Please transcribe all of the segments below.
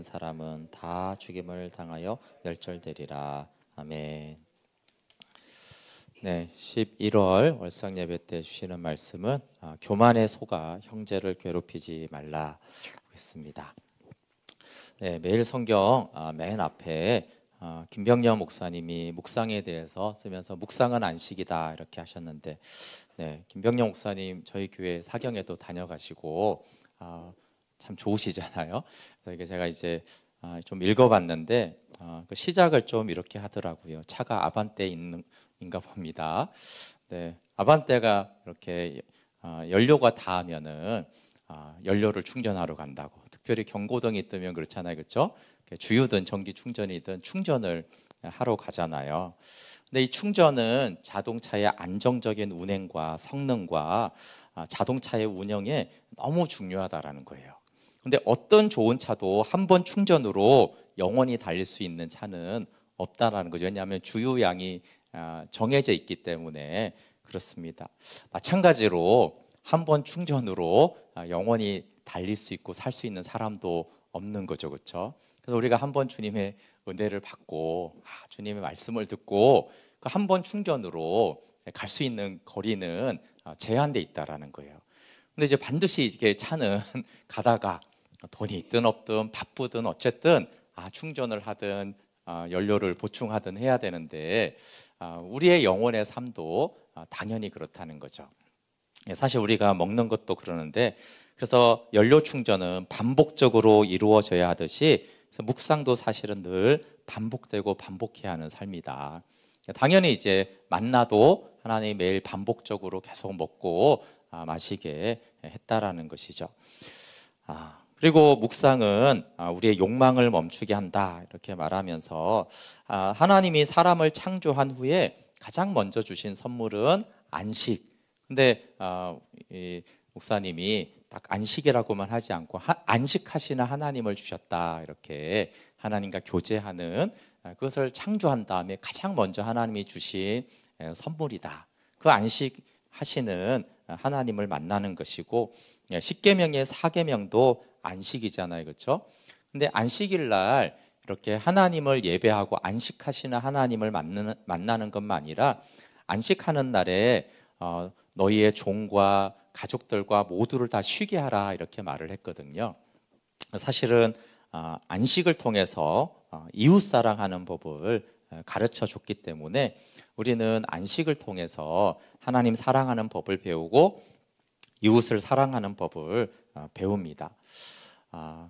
않는 사람은 다 죽임을 당하여 멸절되리라. 아멘. 네, 11월 월상 예배 때 주시는 말씀은 교만에 속아 형제를 괴롭히지 말라 했습니다. 네, 매일 성경 맨 앞에 김병년 목사님이 묵상에 대해서 쓰면서 묵상은 안식이다 이렇게 하셨는데, 네, 김병년 목사님 저희 교회 사경에도 다녀가시고 참 좋으시잖아요. 그래서 이게 제가 이제 좀 읽어봤는데 그 시작을 좀 이렇게 하더라고요. 차가 아반떼 인가 봅니다. 네, 아반떼가 이렇게 연료가 닿으면은 연료를 충전하러 간다고. 특별히 경고등이 뜨면 그렇잖아요, 그렇죠? 주유든 전기 충전이든 충전을 하러 가잖아요. 근데 이 충전은 자동차의 안정적인 운행과 성능과 자동차의 운영에 너무 중요하다라는 거예요. 근데 어떤 좋은 차도 한 번 충전으로 영원히 달릴 수 있는 차는 없다라는 거죠. 왜냐하면 주유량이 정해져 있기 때문에 그렇습니다. 마찬가지로 한 번 충전으로 영원히 달릴 수 있고 살 수 있는 사람도 없는 거죠, 그렇죠? 그래서 우리가 한 번 주님의 은혜를 받고 주님의 말씀을 듣고 그 한 번 충전으로 갈 수 있는 거리는 제한돼 있다라는 거예요. 근데 이제 반드시 이게 차는 가다가 돈이 있든 없든 바쁘든 어쨌든 충전을 하든 연료를 보충하든 해야 되는데 우리의 영혼의 삶도 당연히 그렇다는 거죠. 사실 우리가 먹는 것도 그러는데, 그래서 연료 충전은 반복적으로 이루어져야 하듯이 그래서 묵상도 사실은 늘 반복되고 반복해야 하는 삶이다. 당연히 이제 만나도 하나님이 매일 반복적으로 계속 먹고 마시게 했다라는 것이죠. 그리고 묵상은 우리의 욕망을 멈추게 한다 이렇게 말하면서 하나님이 사람을 창조한 후에 가장 먼저 주신 선물은 안식. 근데 이 목사님이 딱 안식이라고만 하지 않고 안식하시는 하나님을 주셨다 이렇게 하나님과 교제하는 그것을 창조한 다음에 가장 먼저 하나님이 주신 선물이다. 그 안식하시는 하나님을 만나는 것이고, 십계명의 4계명도 안식이잖아요, 그렇죠? 근데 안식일 날 이렇게 하나님을 예배하고 안식하시는 하나님을 만나는 것만 아니라 안식하는 날에 너희의 종과 가족들과 모두를 다 쉬게 하라 이렇게 말을 했거든요. 사실은 안식을 통해서 이웃 사랑하는 법을 가르쳐 줬기 때문에 우리는 안식을 통해서 하나님 사랑하는 법을 배우고 이웃을 사랑하는 법을 배웁니다.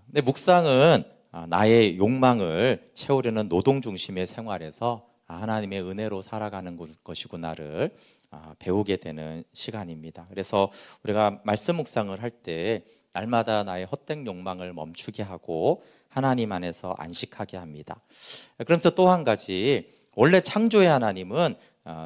근데 묵상은 나의 욕망을 채우려는 노동 중심의 생활에서 하나님의 은혜로 살아가는 것이구나를 배우게 되는 시간입니다. 그래서 우리가 말씀 묵상을 할 때 날마다 나의 헛된 욕망을 멈추게 하고 하나님 안에서 안식하게 합니다. 그러면서 또 한 가지, 원래 창조의 하나님은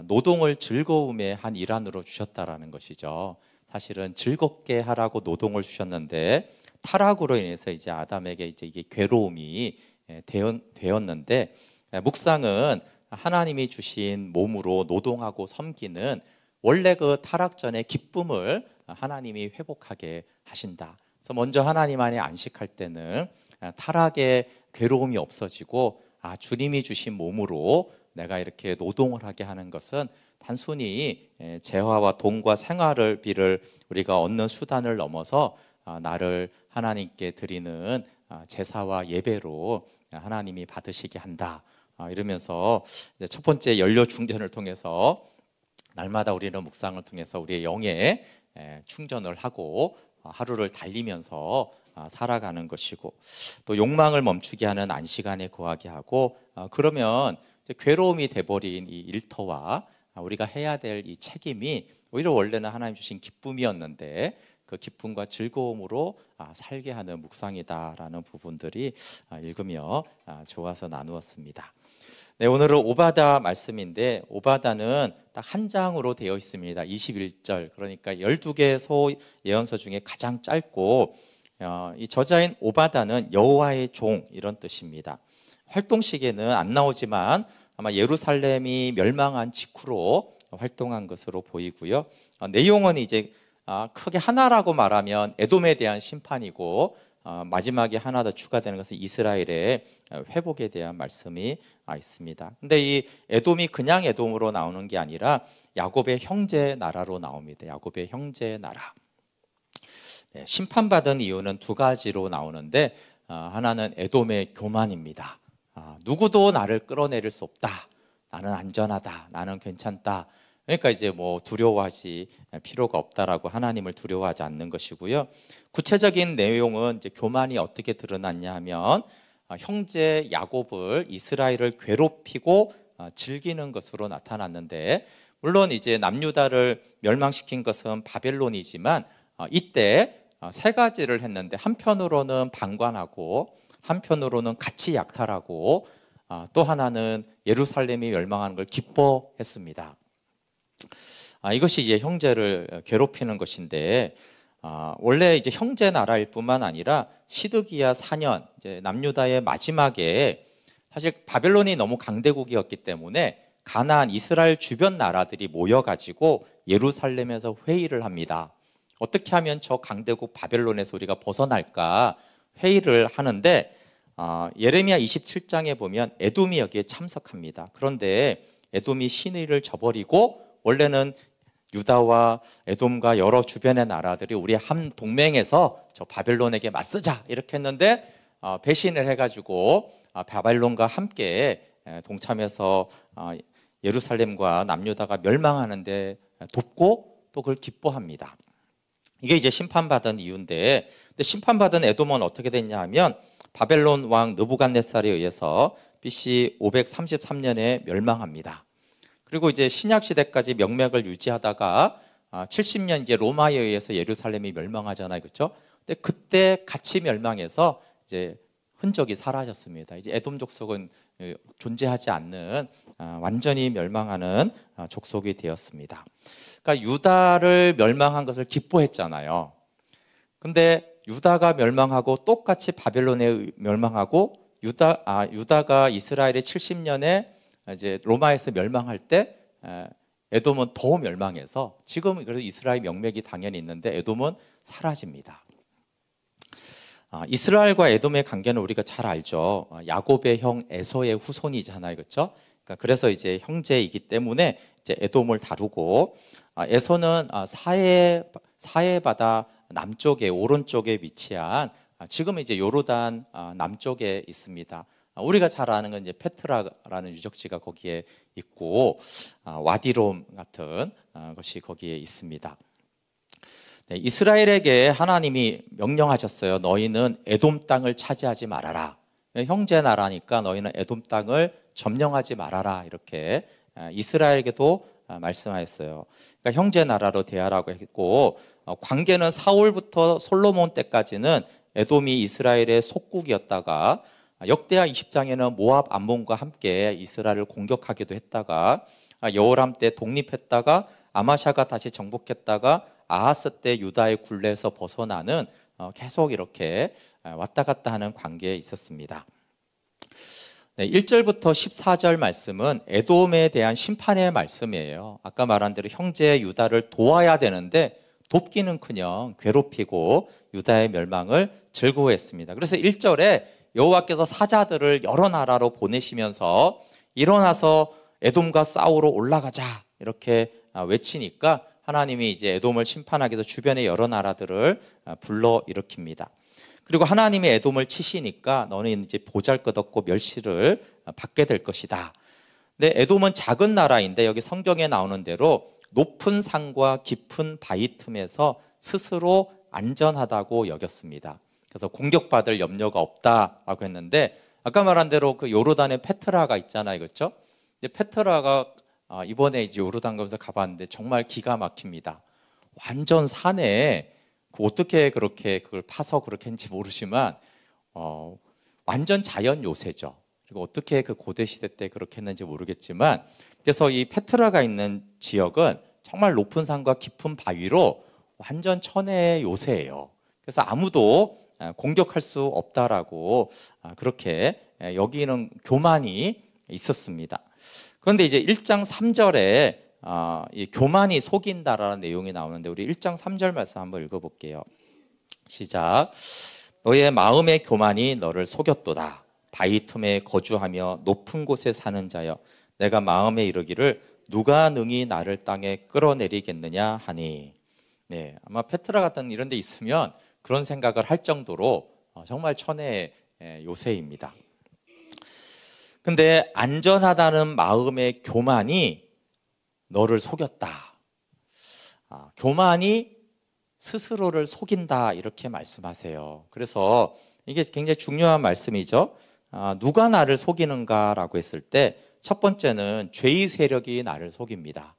노동을 즐거움의 한 일환으로 주셨다라는 것이죠. 사실은 즐겁게 하라고 노동을 주셨는데 타락으로 인해서 이제 아담에게 이제 이게 괴로움이 되었는데, 묵상은 하나님이 주신 몸으로 노동하고 섬기는 원래 그 타락 전의 기쁨을 하나님이 회복하게 하신다. 그래서 먼저 하나님 안에 안식할 때는 타락의 괴로움이 없어지고 주님이 주신 몸으로 내가 이렇게 노동을 하게 하는 것은 단순히 재화와 돈과 생활비를 우리가 얻는 수단을 넘어서 나를 하나님께 드리는 제사와 예배로 하나님이 받으시게 한다. 이러면서 첫 번째 연료 충전을 통해서 날마다 우리는 묵상을 통해서 우리의 영에 충전을 하고 하루를 달리면서 살아가는 것이고, 또 욕망을 멈추게 하는 안식안에 거하게 하고, 그러면 괴로움이 돼버린 이 일터와 우리가 해야 될 이 책임이 오히려 원래는 하나님 주신 기쁨이었는데 그 기쁨과 즐거움으로 살게 하는 묵상이다라는 부분들이 읽으며 좋아서 나누었습니다. 네, 오늘은 오바다 말씀인데 오바다는 딱 한 장으로 되어 있습니다. 21절, 그러니까 12개 소 예언서 중에 가장 짧고, 이 저자인 오바다는 여호와의 종 이런 뜻입니다. 활동식에는 안 나오지만 아마 예루살렘이 멸망한 직후로 활동한 것으로 보이고요. 내용은 이제 크게 하나라고 말하면 에돔에 대한 심판이고, 마지막에 하나 더 추가되는 것은 이스라엘의 회복에 대한 말씀이 있습니다. 근데 이 에돔이 그냥 에돔으로 나오는 게 아니라 야곱의 형제 나라로 나옵니다. 야곱의 형제 나라. 네, 심판받은 이유는 두 가지로 나오는데 하나는 에돔의 교만입니다. 누구도 나를 끌어내릴 수 없다. 나는 안전하다. 나는 괜찮다. 그러니까 이제 뭐 두려워하시 필요가 없다라고 하나님을 두려워하지 않는 것이고요. 구체적인 내용은 이제 교만이 어떻게 드러났냐 하면 형제 야곱을 이스라엘을 괴롭히고 즐기는 것으로 나타났는데, 물론 이제 남유다를 멸망시킨 것은 바벨론이지만 이때 세 가지를 했는데, 한편으로는 방관하고 한편으로는 같이 약탈하고 또 하나는 예루살렘이 멸망하는 걸 기뻐했습니다. 이것이 이제 형제를 괴롭히는 것인데, 원래 이제 형제 나라일 뿐만 아니라 시드기야 4년 이제 남유다의 마지막에 사실 바벨론이 너무 강대국이었기 때문에 가나안 이스라엘 주변 나라들이 모여가지고 예루살렘에서 회의를 합니다. 어떻게 하면 저 강대국 바벨론에서 우리가 벗어날까 회의를 하는데, 예레미야 27장에 보면 에돔이 여기에 참석합니다. 그런데 에돔이 신의를 저버리고, 원래는 유다와 에돔과 여러 주변의 나라들이 우리 한 동맹에서 저 바벨론에게 맞서자 이렇게 했는데, 배신을 해가지고 바벨론과 함께 동참해서 예루살렘과 남유다가 멸망하는데 돕고 또 그걸 기뻐합니다. 이게 이제 심판받은 이유인데, 근데 심판받은 에돔은 어떻게 됐냐 하면 바벨론 왕 느부갓네살에 의해서 BC 533년에 멸망합니다. 그리고 이제 신약 시대까지 명맥을 유지하다가 70년 이제 로마에 의해서 예루살렘이 멸망하잖아요, 그렇죠? 근데 그때 같이 멸망해서 이제 흔적이 사라졌습니다. 이제 에돔 족속은 존재하지 않는 완전히 멸망하는 족속이 되었습니다. 그러니까 유다를 멸망한 것을 기뻐했잖아요. 근데 유다가 멸망하고 똑같이 바벨론에 멸망하고 유다가 이스라엘의 70년에 이제 로마에서 멸망할 때 에돔은 더 멸망해서 지금 그래서 이스라엘 명맥이 당연히 있는데 에돔은 사라집니다. 이스라엘과 에돔의 관계는 우리가 잘 알죠. 야곱의 형 에서의 후손이잖아요, 그렇죠? 그러니까 그래서 이제 형제이기 때문에 이제 에돔을 다루고, 에서는 사해 바다 남쪽에 오른쪽에 위치한 지금 이제 요르단 남쪽에 있습니다. 우리가 잘 아는 건 이제 페트라라는 유적지가 거기에 있고 와디롬 같은 것이 거기에 있습니다. 네, 이스라엘에게 하나님이 명령하셨어요. 너희는 에돔 땅을 차지하지 말아라. 형제 나라니까 너희는 에돔 땅을 점령하지 말아라. 이렇게 이스라엘에게도 말씀하셨어요. 그러니까 형제 나라로 대하라고 했고, 관계는 사울부터 솔로몬 때까지는 에돔이 이스라엘의 속국이었다가 역대하 20장에는 모압 암몬과 함께 이스라엘을 공격하기도 했다가 여호람 때 독립했다가 아마샤가 다시 정복했다가 아하스 때 유다의 굴레에서 벗어나는 계속 이렇게 왔다 갔다 하는 관계에 있었습니다. 네, 1절부터 14절 말씀은 에돔에 대한 심판의 말씀이에요. 아까 말한 대로 형제 유다를 도와야 되는데 돕기는커녕 괴롭히고 유다의 멸망을 즐거워했습니다. 그래서 1절에 여호와께서 사자들을 여러 나라로 보내시면서 일어나서 에돔과 싸우러 올라가자 이렇게 외치니까 하나님이 이제 에돔을 심판하기 위해서 주변의 여러 나라들을 불러 일으킵니다. 그리고 하나님이 에돔을 치시니까 너는 이제 보잘것없고 멸시를 받게 될 것이다. 근데 에돔은 작은 나라인데 여기 성경에 나오는 대로 높은 산과 깊은 바위 틈에서 스스로 안전하다고 여겼습니다. 그래서 공격받을 염려가 없다라고 했는데, 아까 말한 대로 그 요르단에 페트라가 있잖아요, 그렇죠? 근데 페트라가 이번에 이제 요르단 가면서 가봤는데 정말 기가 막힙니다. 완전 산에 어떻게 그렇게 그걸 파서 그렇게 했는지 모르지만 완전 자연 요새죠. 그리고 어떻게 그 고대 시대 때 그렇게 했는지 모르겠지만, 그래서 이 페트라가 있는 지역은 정말 높은 산과 깊은 바위로 완전 천혜의 요새예요. 그래서 아무도 공격할 수 없다라고 그렇게 여기는 교만이 있었습니다. 그런데 이제 1장 3절에 이 교만이 속인다라는 내용이 나오는데, 우리 1장 3절 말씀 한번 읽어볼게요. 시작. 너의 마음의 교만이 너를 속였도다. 바위 틈에 거주하며 높은 곳에 사는 자여, 내가 마음에 이르기를 누가 능히 나를 땅에 끌어내리겠느냐 하니. 네, 아마 페트라 같은 이런 데 있으면 그런 생각을 할 정도로 정말 천혜의 요새입니다. 근데 안전하다는 마음의 교만이 너를 속였다. 교만이 스스로를 속인다, 이렇게 말씀하세요. 그래서 이게 굉장히 중요한 말씀이죠. 누가 나를 속이는가라고 했을 때 첫 번째는 죄의 세력이 나를 속입니다.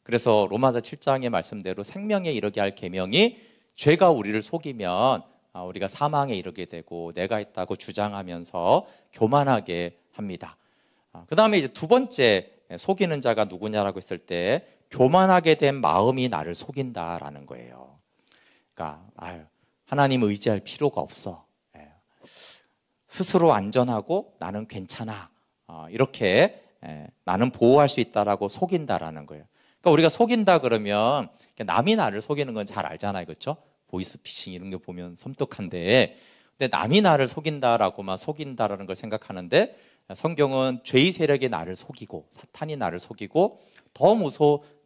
그래서 로마서 7장의 말씀대로 생명에 이르게 할 계명이 죄가 우리를 속이면 우리가 사망에 이르게 되고 내가 있다고 주장하면서 교만하게 합니다. 그 다음에 이제 두 번째 속이는 자가 누구냐라고 했을 때 교만하게 된 마음이 나를 속인다라는 거예요. 그러니까 하나님 의지할 필요가 없어. 스스로 안전하고 나는 괜찮아. 이렇게 나는 보호할 수 있다라고 속인다라는 거예요. 그러니까 우리가 속인다 그러면 남이 나를 속이는 건 잘 알잖아요, 그렇죠? 보이스피싱 이런 거 보면 섬뜩한데, 근데 남이 나를 속인다라고만 속인다라는 걸 생각하는데 성경은 죄의 세력이 나를 속이고 사탄이 나를 속이고 더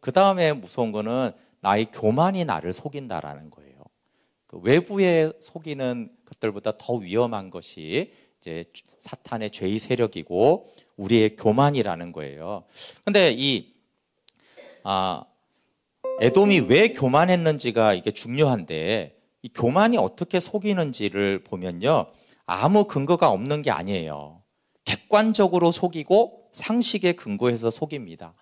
그 다음에 무서운 거는 나의 교만이 나를 속인다라는 거예요. 그 외부에 속이는 것들보다 더 위험한 것이 이제 사탄의 죄의 세력이고 우리의 교만이라는 거예요. 근데 이 에돔이 왜 교만했는지가 이게 중요한데, 이 교만이 어떻게 속이는지를 보면요, 아무 근거가 없는 게 아니에요. 객관적으로 속이고 상식에 근거해서 속입니다.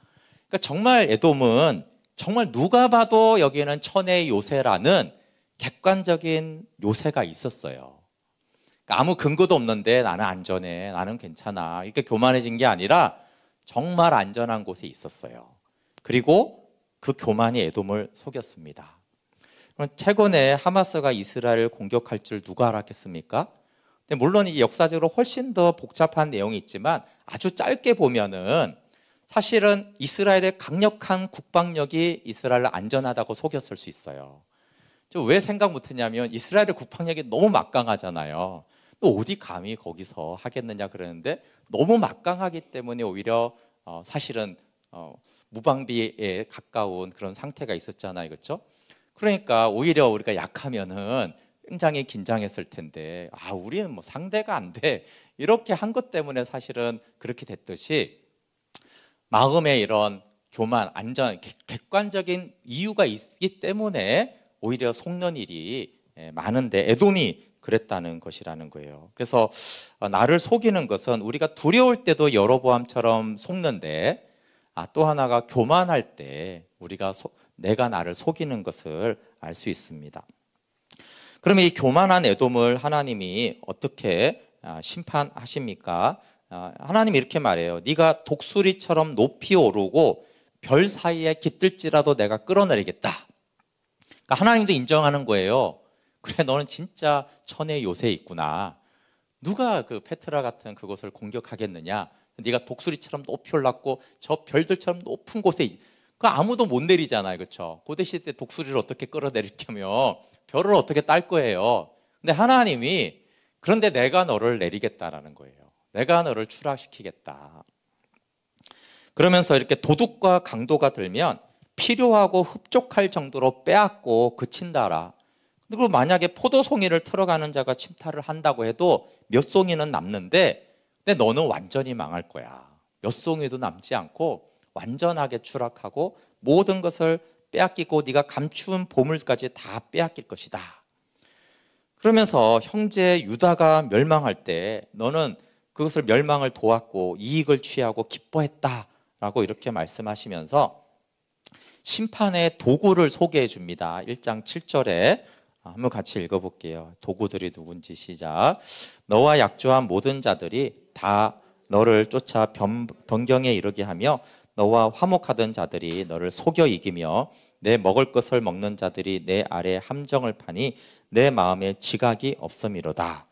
그러니까 정말 에돔은 정말 누가 봐도 여기에는 천의 요새라는 객관적인 요새가 있었어요. 그러니까 아무 근거도 없는데 나는 안전해, 나는 괜찮아, 이렇게 교만해진 게 아니라 정말 안전한 곳에 있었어요. 그리고 그 교만이 에돔을 속였습니다. 그럼 최근에 하마스가 이스라엘을 공격할 줄 누가 알았겠습니까? 근데 물론 이 역사적으로 훨씬 더 복잡한 내용이 있지만 아주 짧게 보면은 사실은 이스라엘의 강력한 국방력이 이스라엘을 안전하다고 속였을 수 있어요. 저 왜 생각 못했냐면 이스라엘의 국방력이 너무 막강하잖아요. 또 어디 감히 거기서 하겠느냐 그러는데 너무 막강하기 때문에 오히려 사실은 무방비에 가까운 그런 상태가 있었잖아요, 그렇죠? 그러니까 오히려 우리가 약하면은 굉장히 긴장했을 텐데 우리는 뭐 상대가 안 돼, 이렇게 한 것 때문에 사실은 그렇게 됐듯이 마음에 이런 교만, 안전, 객관적인 이유가 있기 때문에 오히려 속는 일이 많은데 에돔이 그랬다는 것이라는 거예요. 그래서 나를 속이는 것은 우리가 두려울 때도 여로보암처럼 속는데 또 하나가 교만할 때 우리가 내가 나를 속이는 것을 알 수 있습니다. 그러면 이 교만한 에돔을 하나님이 어떻게 심판하십니까? 하나님이 이렇게 말해요. 네가 독수리처럼 높이 오르고 별 사이에 깃들지라도 내가 끌어내리겠다. 그러니까 하나님도 인정하는 거예요. 그래, 너는 진짜 천의 요새 있구나. 누가 그 페트라 같은 그곳을 공격하겠느냐? 네가 독수리처럼 높이 올랐고 저 별들처럼 높은 곳에 그 아무도 못 내리잖아요, 그렇죠? 고대 시대 독수리를 어떻게 끌어내리려면 별을 어떻게 딸 거예요? 근데 하나님이 그런데 내가 너를 내리겠다라는 거예요. 내가 너를 추락시키겠다. 그러면서 이렇게 도둑과 강도가 들면 필요하고 흡족할 정도로 빼앗고 그친다라. 그리고 만약에 포도송이를 틀어가는 자가 침탈을 한다고 해도 몇 송이는 남는데, 근데 너는 완전히 망할 거야. 몇 송이도 남지 않고 완전하게 추락하고 모든 것을 빼앗기고 네가 감추은 보물까지 다 빼앗길 것이다. 그러면서 형제 유다가 멸망할 때 너는 그것을 멸망을 도왔고 이익을 취하고 기뻐했다라고 이렇게 말씀하시면서 심판의 도구를 소개해 줍니다. 1장 7절에 한번 같이 읽어볼게요. 도구들이 누군지 시작. 너와 약조한 모든 자들이 다 너를 쫓아 변경에 이르게 하며 너와 화목하던 자들이 너를 속여 이기며 내 먹을 것을 먹는 자들이 내 아래 함정을 파니 내 마음에 지각이 없음이로다.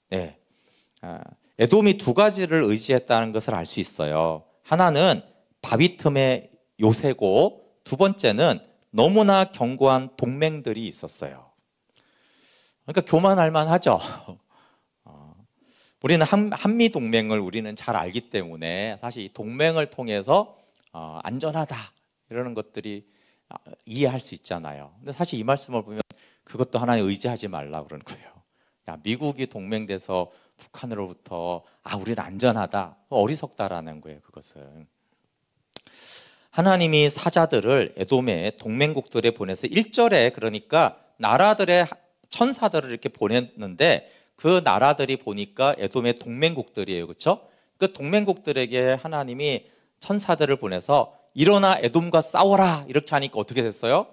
네. 에돔이 두 가지를 의지했다는 것을 알 수 있어요. 하나는 바위 틈의 요새고 두 번째는 너무나 견고한 동맹들이 있었어요. 그러니까 교만할 만하죠. 우리는 한미 동맹을 우리는 잘 알기 때문에 사실 이 동맹을 통해서 안전하다 이러는 것들이 이해할 수 있잖아요. 근데 사실 이 말씀을 보면 그것도 하나님 의지하지 말라 그러는 거예요. 야, 미국이 동맹돼서 북한으로부터 우리는 안전하다, 어리석다라는 거예요. 그것은 하나님이 사자들을 에돔의 동맹국들에 보내서 1절에 그러니까 나라들의 천사들을 이렇게 보냈는데 그 나라들이 보니까 에돔의 동맹국들이에요. 그렇죠? 그 동맹국들에게 하나님이 천사들을 보내서 일어나 에돔과 싸워라 이렇게 하니까 어떻게 됐어요?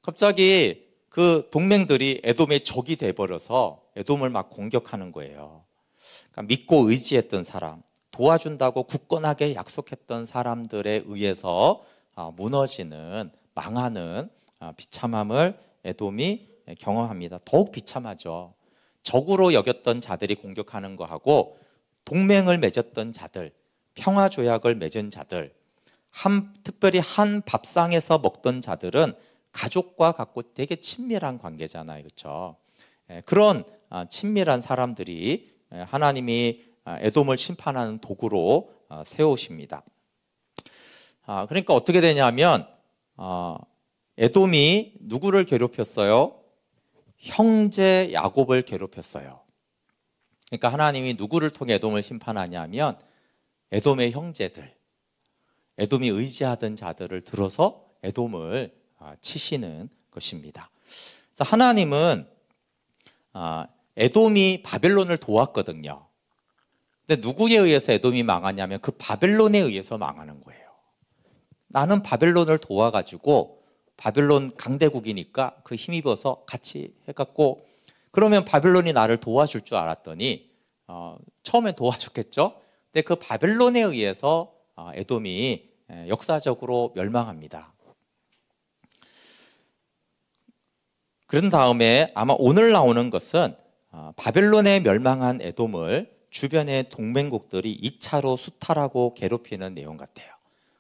갑자기 그 동맹들이 에돔의 적이 돼버려서 에돔을 막 공격하는 거예요. 그러니까 믿고 의지했던 사람, 도와준다고 굳건하게 약속했던 사람들에 의해서 무너지는, 망하는 비참함을 에돔이 경험합니다. 더욱 비참하죠. 적으로 여겼던 자들이 공격하는 거하고 동맹을 맺었던 자들, 평화조약을 맺은 자들, 특별히 한 밥상에서 먹던 자들은 가족과 갖고 되게 친밀한 관계잖아요. 그렇죠? 그런 친밀한 사람들이 하나님이 에돔을 심판하는 도구로 세우십니다. 그러니까 어떻게 되냐면 에돔이 누구를 괴롭혔어요? 형제 야곱을 괴롭혔어요. 그러니까 하나님이 누구를 통해 에돔을 심판하냐면 에돔의 형제들, 에돔이 의지하던 자들을 들어서 에돔을 치시는 것입니다. 그래서 하나님은 에돔이 바벨론을 도왔거든요. 근데 누구에 의해서 에돔이 망하냐면 그 바벨론에 의해서 망하는 거예요. 나는 바벨론을 도와가지고 바벨론 강대국이니까 그 힘입어서 같이 해갖고 그러면 바벨론이 나를 도와줄 줄 알았더니 처음엔 도와줬겠죠. 근데 그 바벨론에 의해서 에돔이 역사적으로 멸망합니다. 그런 다음에 아마 오늘 나오는 것은 바벨론에 멸망한 에돔을 주변의 동맹국들이 2차로 수탈하고 괴롭히는 내용 같아요.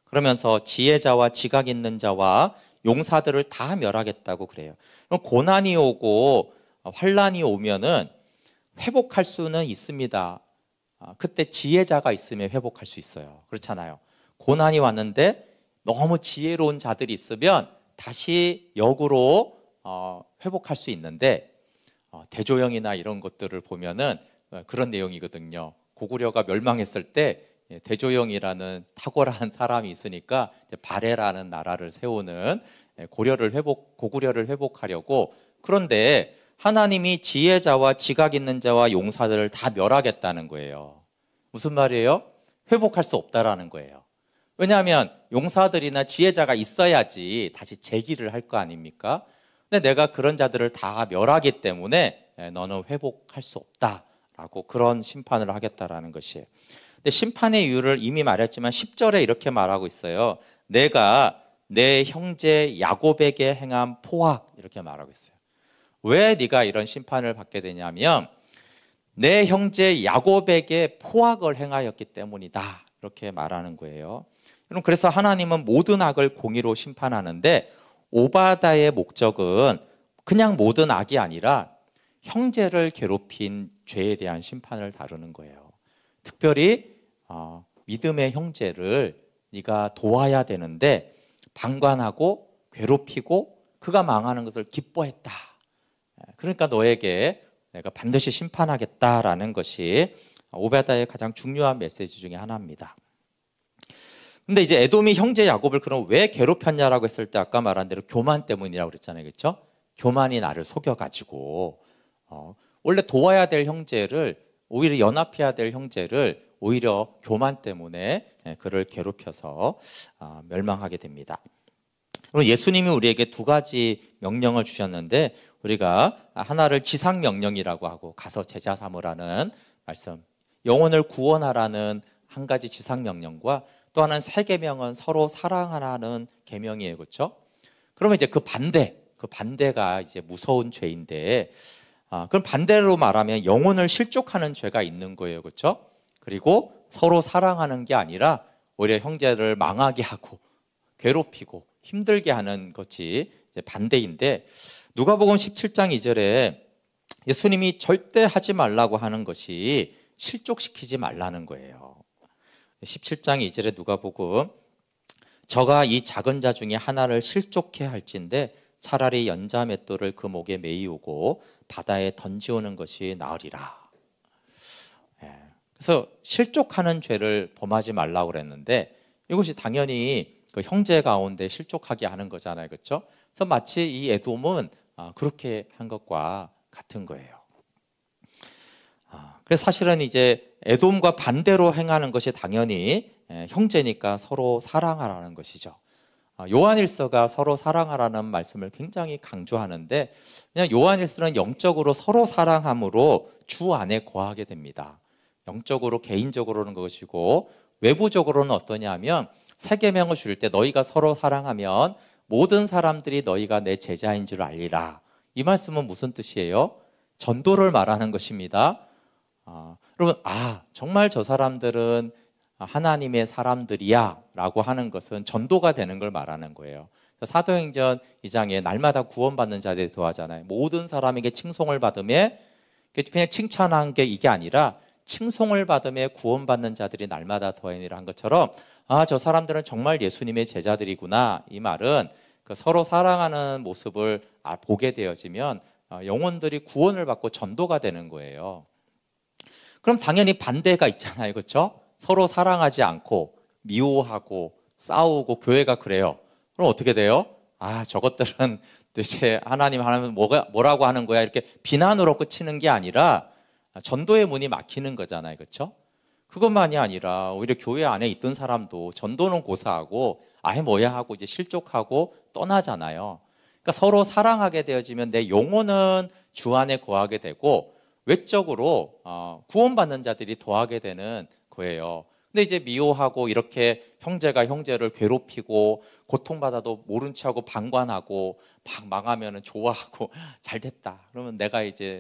그러면서 지혜자와 지각 있는 자와 용사들을 다 멸하겠다고 그래요. 그럼 고난이 오고 환란이 오면은 회복할 수는 있습니다. 그때 지혜자가 있으면 회복할 수 있어요. 그렇잖아요. 고난이 왔는데 너무 지혜로운 자들이 있으면 다시 역으로 회복할 수 있는데 대조영이나 이런 것들을 보면은 그런 내용이거든요. 고구려가 멸망했을 때 대조영이라는 탁월한 사람이 있으니까 발해라는 나라를 세우는 고구려를 회복하려고. 그런데 하나님이 지혜자와 지각 있는 자와 용사들을 다 멸하겠다는 거예요. 무슨 말이에요? 회복할 수 없다라는 거예요. 왜냐하면 용사들이나 지혜자가 있어야지 다시 재기를 할 거 아닙니까? 근데 내가 그런 자들을 다 멸하기 때문에 너는 회복할 수 없다라고 그런 심판을 하겠다라는 것이에요. 근데 심판의 이유를 이미 말했지만 10절에 이렇게 말하고 있어요. 내가 내 형제 야곱에게 행한 포악, 이렇게 말하고 있어요. 왜 네가 이런 심판을 받게 되냐면 내 형제 야곱에게 포악을 행하였기 때문이다, 이렇게 말하는 거예요. 여러분, 그래서 하나님은 모든 악을 공의로 심판하는데 오바다의 목적은 그냥 모든 악이 아니라 형제를 괴롭힌 죄에 대한 심판을 다루는 거예요. 특별히 믿음의 형제를 네가 도와야 되는데 방관하고 괴롭히고 그가 망하는 것을 기뻐했다. 그러니까 너에게 내가 반드시 심판하겠다라는 것이 오바다의 가장 중요한 메시지 중에 하나입니다. 근데 이제 에돔이 형제 야곱을 그럼 왜 괴롭혔냐라고 했을 때 아까 말한 대로 교만 때문이라고 그랬잖아요. 그렇죠? 교만이 나를 속여가지고 원래 도와야 될 형제를, 오히려 연합해야 될 형제를 오히려 교만 때문에 그를 괴롭혀서 멸망하게 됩니다. 그럼 예수님이 우리에게 두 가지 명령을 주셨는데 우리가 하나를 지상 명령이라고 하고 가서 제자 삼으라는 말씀, 영혼을 구원하라는 한 가지 지상 명령과 또 하나는 세 계명은 서로 사랑하라는 계명이에요. 그렇죠? 그러면 이제 그 반대가 이제 무서운 죄인데 그럼 반대로 말하면 영혼을 실족하는 죄가 있는 거예요. 그렇죠? 그리고 서로 사랑하는 게 아니라 오히려 형제를 망하게 하고 괴롭히고 힘들게 하는 것이 이제 반대인데 누가복음 17장 2절에 예수님이 절대 하지 말라고 하는 것이 실족시키지 말라는 거예요. 17장 2절에 누가복음, 저가 이 작은 자 중에 하나를 실족해 할진대 차라리 연자 맷돌을 그 목에 매이우고 바다에 던지오는 것이 나으리라. 그래서 실족하는 죄를 범하지 말라고 그랬는데 이것이 당연히 그 형제 가운데 실족하게 하는 거잖아요, 그렇죠? 그래서 마치 이 에돔은 그렇게 한 것과 같은 거예요. 그래서 사실은 이제 에돔과 반대로 행하는 것이 당연히 형제니까 서로 사랑하라는 것이죠. 요한일서가 서로 사랑하라는 말씀을 굉장히 강조하는데, 그냥 요한일서는 영적으로 서로 사랑함으로 주 안에 거하게 됩니다. 영적으로 개인적으로는 것이고, 외부적으로는 어떠냐면 새 계명을 줄 때 너희가 서로 사랑하면 모든 사람들이 너희가 내 제자인 줄 알리라. 이 말씀은 무슨 뜻이에요? 전도를 말하는 것입니다. 여러분, 정말 저 사람들은 하나님의 사람들이야 라고 하는 것은 전도가 되는 걸 말하는 거예요. 사도행전 2장에 날마다 구원받는 자들이 더하잖아요. 모든 사람에게 칭송을 받으며, 그냥 칭찬한 게 이게 아니라 칭송을 받으며 구원받는 자들이 날마다 더하니라 한 것처럼, 저 사람들은 정말 예수님의 제자들이구나. 이 말은 그 서로 사랑하는 모습을 보게 되어지면 영혼들이 구원을 받고 전도가 되는 거예요. 그럼 당연히 반대가 있잖아요, 그렇죠? 서로 사랑하지 않고 미워하고 싸우고 교회가 그래요. 그럼 어떻게 돼요? 저것들은 도대체 하나님 뭐라고 하는 거야? 이렇게 비난으로 끝이는 게 아니라 전도의 문이 막히는 거잖아요, 그렇죠? 그것만이 아니라 오히려 교회 안에 있던 사람도 전도는 고사하고 뭐야 하고 이제 실족하고 떠나잖아요. 그러니까 서로 사랑하게 되어지면 내 영혼은 주 안에 거하게 되고 외적으로 구원받는 자들이 더하게 되는 거예요. 근데 이제 미워하고 이렇게 형제가 형제를 괴롭히고 고통받아도 모른 척하고 방관하고 막 망하면 좋아하고 잘 됐다. 그러면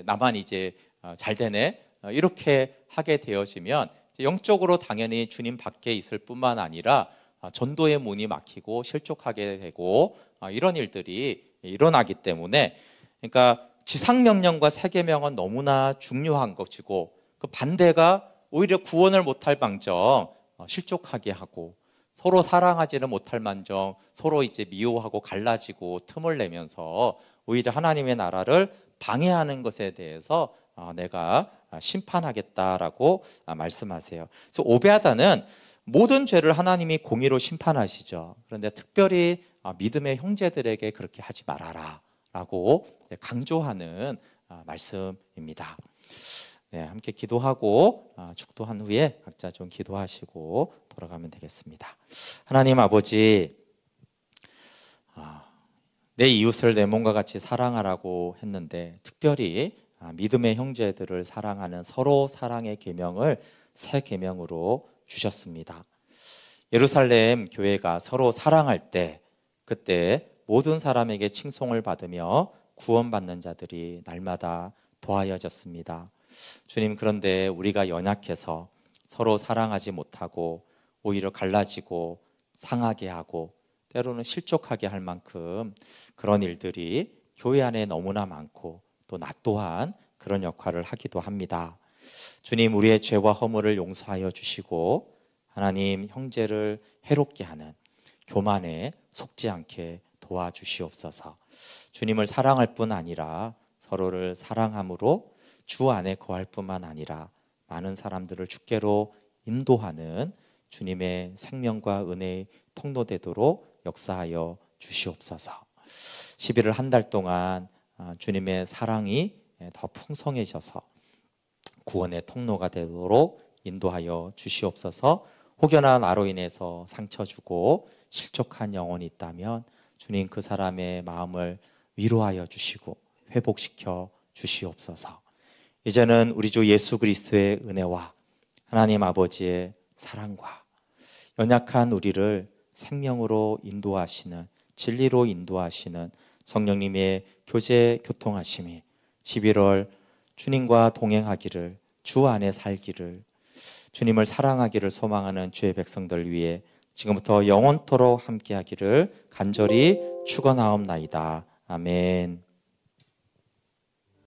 나만 이제 잘 되네. 이렇게 하게 되어지면 영적으로 당연히 주님 밖에 있을 뿐만 아니라 전도의 문이 막히고 실족하게 되고 이런 일들이 일어나기 때문에, 그러니까 지상명령과 세계명은 너무나 중요한 것이고 그 반대가 오히려 구원을 못할 망정 실족하게 하고 서로 사랑하지는 못할 망정 서로 이제 미워하고 갈라지고 틈을 내면서 오히려 하나님의 나라를 방해하는 것에 대해서 내가 심판하겠다라고 말씀하세요. 그래서 오베아다는 모든 죄를 하나님이 공의로 심판하시죠. 그런데 특별히 믿음의 형제들에게 그렇게 하지 말아라 라고 강조하는 말씀입니다. 함께 기도하고 축도한 후에 각자 좀 기도하시고 돌아가면 되겠습니다. 하나님 아버지, 내 이웃을 내 몸과 같이 사랑하라고 했는데 특별히 믿음의 형제들을 사랑하는 서로 사랑의 계명을 새 계명으로 주셨습니다. 예루살렘 교회가 서로 사랑할 때 그때 모든 사람에게 칭송을 받으며 구원받는 자들이 날마다 더하여졌습니다. 주님, 그런데 우리가 연약해서 서로 사랑하지 못하고 오히려 갈라지고 상하게 하고 때로는 실족하게 할 만큼 그런 일들이 교회 안에 너무나 많고 또 나 또한 그런 역할을 하기도 합니다. 주님, 우리의 죄와 허물을 용서하여 주시고 하나님, 형제를 해롭게 하는 교만에 속지 않게 도와주시옵소서. 주님을 사랑할 뿐 아니라 서로를 사랑함으로 주 안에 거할 뿐만 아니라 많은 사람들을 주께로 인도하는 주님의 생명과 은혜의 통로되도록 역사하여 주시옵소서. 11월 한 달 동안 주님의 사랑이 더 풍성해져서 구원의 통로가 되도록 인도하여 주시옵소서. 혹여나 나로 인해서 상처 주고 실족한 영혼이 있다면 주님, 그 사람의 마음을 위로하여 주시고 회복시켜 주시옵소서. 이제는 우리 주 예수 그리스도의 은혜와 하나님 아버지의 사랑과 연약한 우리를 생명으로 인도하시는, 진리로 인도하시는 성령님의 교제 교통하심이 11월 주님과 동행하기를, 주 안에 살기를, 주님을 사랑하기를 소망하는 주의 백성들 위해 지금부터 영원토록 함께하기를 간절히 축원하옵나이다. 아멘.